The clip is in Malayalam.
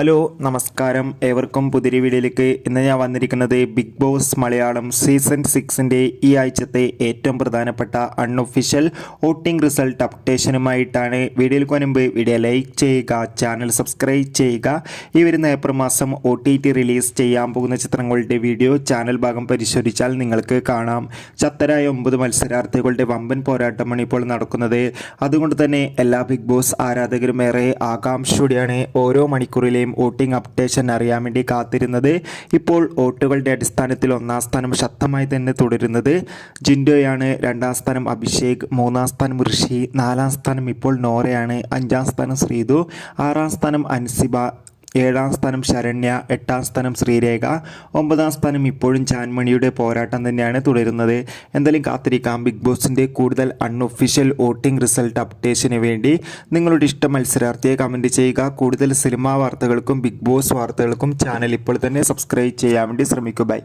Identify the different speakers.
Speaker 1: ഹലോ നമസ്കാരം, ഏവർക്കും പുതിയ വീഡിയോയിലേക്ക്. ഇന്ന് ഞാൻ വന്നിരിക്കുന്നത് ബിഗ് ബോസ് മലയാളം സീസൺ 6ൻ്റെ ഈ ആഴ്ചത്തെ ഏറ്റവും പ്രധാനപ്പെട്ട അൺഒഫീഷ്യൽ വോട്ടിംഗ് റിസൾട്ട് അപ്ഡേഷനുമായിട്ടാണ്. വീഡിയോയിലേക്ക് മുൻപ് വീഡിയോ ലൈക്ക് ചെയ്യുക, ചാനൽ സബ്സ്ക്രൈബ് ചെയ്യുക. ഈ വരുന്ന ഏപ്രിൽ മാസം OTT റിലീസ് ചെയ്യാൻ പോകുന്ന ചിത്രങ്ങളുടെ വീഡിയോ ചാനൽ ഭാഗം പരിശോധിച്ചാൽ നിങ്ങൾക്ക് കാണാം. ശക്തരായ 9 മത്സരാർത്ഥികളുടെ വമ്പൻ പോരാട്ടമാണ് ഇപ്പോൾ നടക്കുന്നത്. അതുകൊണ്ട് തന്നെ എല്ലാ ബിഗ് ബോസ് ആരാധകരും ഏറെ ആകാംക്ഷയോടെയാണ് ഓരോ മണിക്കൂറിലെയും വോട്ടിംഗ് അപ്ഡേഷൻ അറിയാൻ വേണ്ടി കാത്തിരുന്നത്. ഇപ്പോൾ വോട്ടുകളുടെ അടിസ്ഥാനത്തിൽ 1ാം സ്ഥാനം ശക്തമായി തന്നെ തുടരുന്നത് ജിൻഡോയാണ്. 2ാം സ്ഥാനം അഭിഷേക്, 3ാം സ്ഥാനം ഋഷി, 4ാം സ്ഥാനം ഇപ്പോൾ നോറയാണ്, 5ാം സ്ഥാനം ശ്രീതു, 6ാം സ്ഥാനം അൻസിബ, 7ാം സ്ഥാനം ശരണ്യ, 8ാം സ്ഥാനം ശ്രീരേഖ, 9ാം സ്ഥാനം ഇപ്പോഴും ചാൻമണിയുടെ പോരാട്ടം തന്നെയാണ് തുടരുന്നത്. എന്തായാലും കാത്തിരിക്കാം ബിഗ് ബോസിൻ്റെ കൂടുതൽ അൺഒഫീഷ്യൽ വോട്ടിംഗ് റിസൾട്ട് അപ്ഡേഷന് വേണ്ടി. നിങ്ങളുടെ ഇഷ്ട മത്സരാർത്ഥിയെ കമൻറ്റ് ചെയ്യുക. കൂടുതൽ സിനിമാ വാർത്തകൾക്കും ബിഗ് ബോസ് വാർത്തകൾക്കും ചാനൽ ഇപ്പോൾ തന്നെ സബ്സ്ക്രൈബ് ചെയ്യാൻ വേണ്ടി ശ്രമിക്കുക. ബൈ.